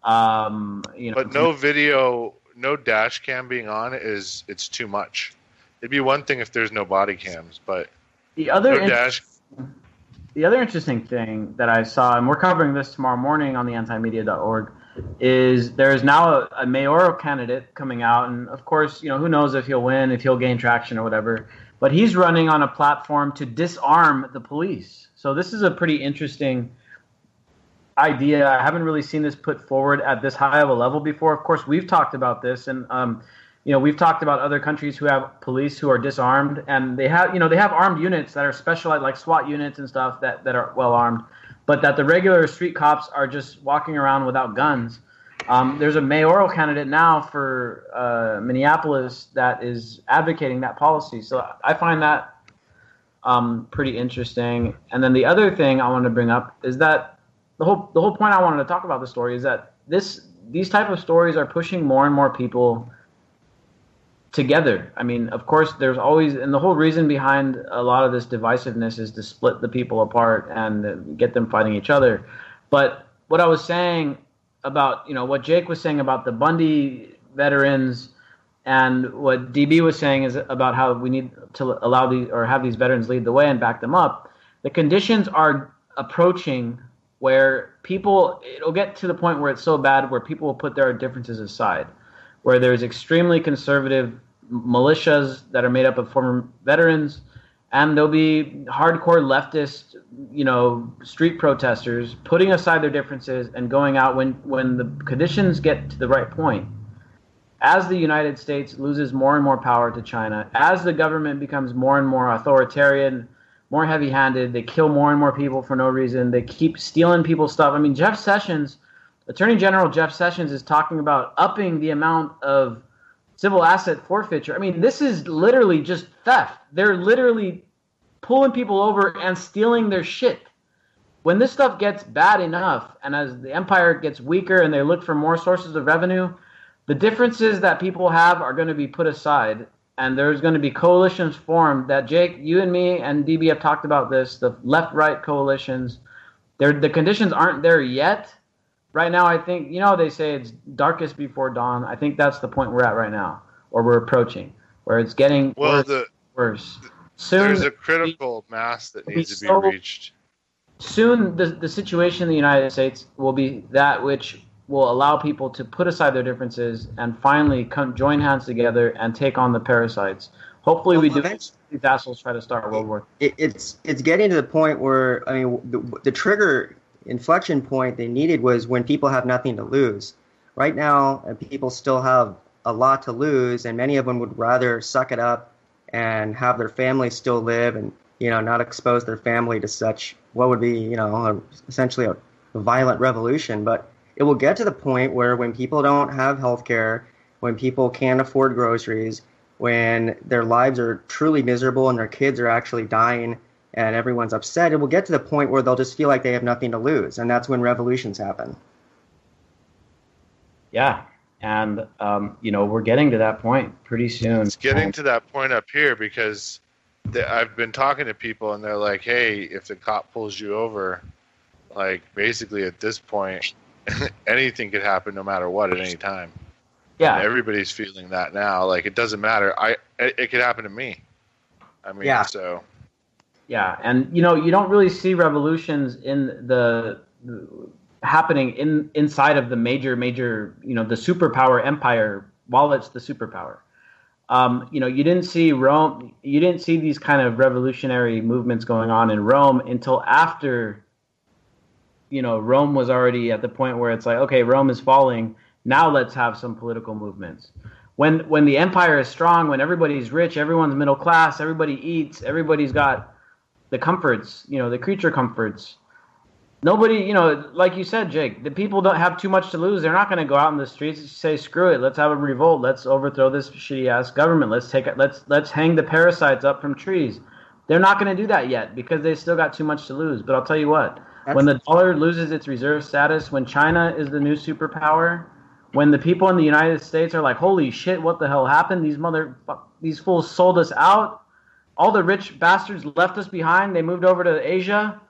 But no video, no dash cam being on it's too much. It'd be one thing if there's no body cams, but the other interesting thing that I saw, and we're covering this tomorrow morning on the antimedia.org, is there is now a mayoral candidate coming out, and of course, who knows if he'll win, if he'll gain traction or whatever, but he's running on a platform to disarm the police. So this is a pretty interesting idea. I haven't really seen this put forward at this high of a level before. Of course, we've talked about this, and we've talked about other countries who have police who are disarmed, and they have armed units that are specialized, like SWAT units and stuff that are well armed, but that the regular street cops are just walking around without guns. There's a mayoral candidate now for Minneapolis that is advocating that policy. So I find that pretty interesting. And then the other thing I want to bring up is that the whole point I wanted to talk about the story is that these type of stories are pushing more and more people together. I mean, of course, there's always, and the whole reason behind a lot of this divisiveness is to split the people apart and get them fighting each other. But what I was saying about, what Jake was saying about the Bundy veterans and what DB was saying is about how we need to allow have these veterans lead the way and back them up. The conditions are approaching where it'll get to the point where it's so bad where people will put their differences aside, where there's extremely conservative militias that are made up of former veterans, and there'll be hardcore leftist, street protesters putting aside their differences and going out when the conditions get to the right point. As the United States loses more and more power to China, as the government becomes more and more authoritarian, more heavy-handed, they kill more and more people for no reason, they keep stealing people's stuff. I mean, Attorney General Jeff Sessions is talking about upping the amount of civil asset forfeiture. I mean, this is literally just theft. They're literally pulling people over and stealing their shit. When this stuff gets bad enough, and as the empire gets weaker and they look for more sources of revenue, the differences that people have are going to be put aside, and there's going to be coalitions formed that, Jake, you and me and DB have talked about this, the left-right coalitions. The conditions aren't there yet. Right now, I think, they say it's darkest before dawn. I think that's the point we're at right now, or we're approaching, where it's getting worse. Soon, there's a critical mass that needs to be reached. Soon, the situation in the United States will be that which will allow people to put aside their differences and finally join hands together and take on the parasites. Hopefully, we do. These assholes try to start World War. It's getting to the point where, I mean, the trigger inflection point they needed was when people have nothing to lose. Right now, people still have a lot to lose, and many of them would rather suck it up and have their family still live and, not expose their family to such what would be, essentially a violent revolution. But it will get to the point where when people don't have health care, when people can't afford groceries, when their lives are truly miserable and their kids are actually dying and everyone's upset, it will get to the point where they'll just feel like they have nothing to lose. And that's when revolutions happen. Yeah. And, we're getting to that point pretty soon. It's getting to that point up here because I've been talking to people and they're like, hey, if the cop pulls you over, like basically at this point, anything could happen no matter what at any time. Yeah. And everybody's feeling that now. Like, it doesn't matter. it could happen to me. I mean, Yeah. so. Yeah, and you don't really see revolutions in the happening inside of the major the superpower empire while it's the superpower. You didn't see Rome. You didn't see these kind of revolutionary movements going on in Rome until after. Rome was already at the point where it's like, okay, Rome is falling. Now let's have some political movements. When the empire is strong, when everybody's rich, everyone's middle class, everybody eats, everybody's got the comforts, the creature comforts. Nobody, like you said, Jake, the people don't have too much to lose. They're not going to go out in the streets and say, screw it, let's have a revolt. Let's overthrow this shitty ass government. Let's hang the parasites up from trees. They're not going to do that yet because they still got too much to lose. But I'll tell you what, when the dollar loses its reserve status, when China is the new superpower, when the people in the United States are like, holy shit, what the hell happened? These fools sold us out. All the rich bastards left us behind. They moved over to Asia.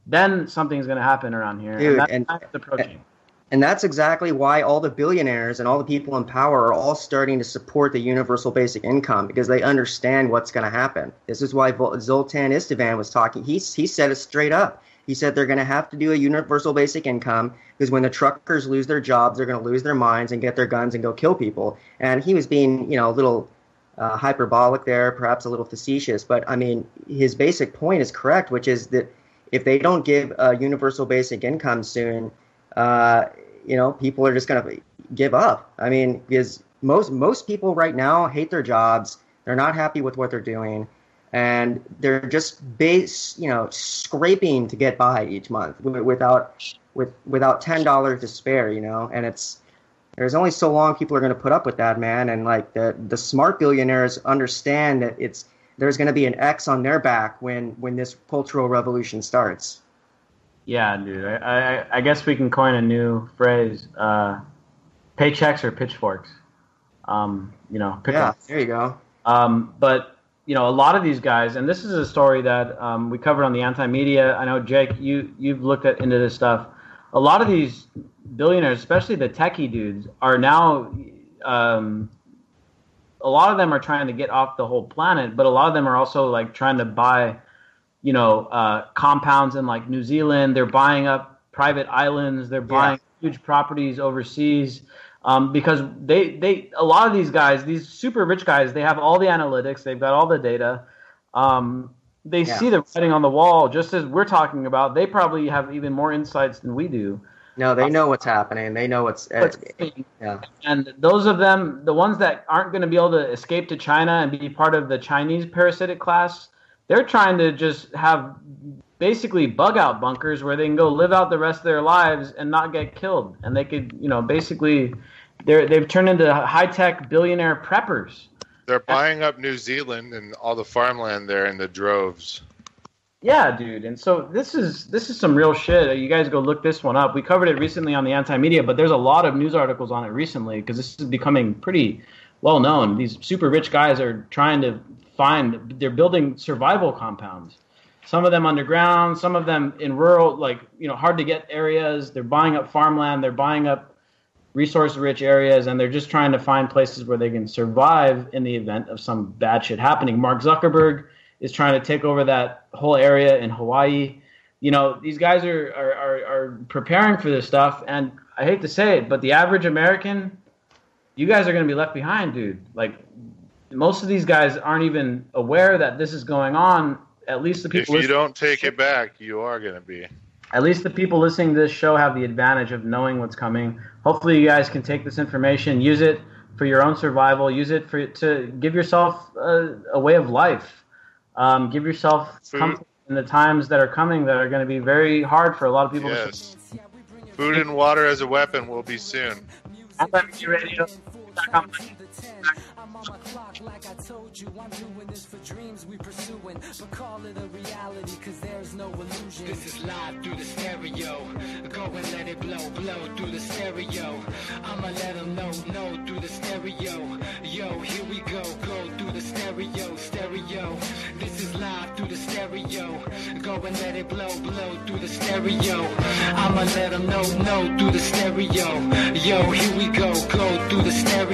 Then something's going to happen around here. Dude, and that's approaching. And that's exactly why all the billionaires and all the people in power are all starting to support the universal basic income, because they understand what's going to happen. This is why Zoltan Istvan was talking. He said it straight up. He said they're going to have to do a universal basic income because when the truckers lose their jobs, they're going to lose their minds and get their guns and go kill people. And he was being, a little hyperbolic there, perhaps a little facetious. But, I mean, his basic point is correct, which is that if they don't give a universal basic income soon, people are just going to give up. I mean, because most people right now hate their jobs. They're not happy with what they're doing. And they're just scraping to get by each month without $10 to spare, and there's only so long people are going to put up with that, man. And like the smart billionaires understand that there's going to be an X on their back when this cultural revolution starts. Yeah, dude. I guess we can coin a new phrase: paychecks or pitchforks. Pick yeah, up. There you go. But a lot of these guys, and this is a story that we covered on the anti-media. I know, Jake, you've looked into this stuff. A lot of these billionaires, especially the techie dudes, are now. A lot of them are trying to get off the whole planet, but a lot of them are also like trying to buy, compounds in like New Zealand. They're buying up private islands. They're buying huge properties overseas. Because a lot of these guys, these super rich guys, they have all the analytics, they've got all the data. They see the writing on the wall, just as we're talking about. They probably have even more insights than we do. No, they know what's happening. They know what's And those of them, the ones that aren't going to be able to escape to China and be part of the Chinese parasitic class, they're trying to just have basically bug out bunkers where they can go live out the rest of their lives and not get killed. And they could, basically they've turned into high-tech billionaire preppers. They're buying up New Zealand and all the farmland there in the droves. Yeah, dude. And so this is some real shit. You guys go look this one up. We covered it recently on the anti-media, but there's a lot of news articles on it recently because this is becoming pretty well known. These super rich guys are trying to they're building survival compounds. Some of them underground, some of them in rural, hard to get areas. They're buying up farmland. They're buying up resource-rich areas, and they're just trying to find places where they can survive in the event of some bad shit happening. Mark Zuckerberg is trying to take over that whole area in Hawaii. These guys are preparing for this stuff, and I hate to say it, but the average American, you guys are going to be left behind, dude. Like, most of these guys aren't even aware that this is going on. At least the people. If you don't take it back, you are going to be. At least the people listening to this show have the advantage of knowing what's coming. Hopefully, you guys can take this information, use it for your own survival, use it to give yourself a way of life. Give yourself comfort in the times that are coming that are going to be very hard for a lot of people. Yes. Food and water as a weapon will be soon. I'm on my clock, like I told you. I'm doing this for dreams we pursuing, but call it a reality, cause there's no illusion. This is live through the stereo. Go and let it blow through the stereo. I'ma let them know through the stereo. Yo, here we go through the stereo. This is live through the stereo. Go and let it blow through the stereo. I'ma let them know through the stereo. Yo, here we go through the stereo.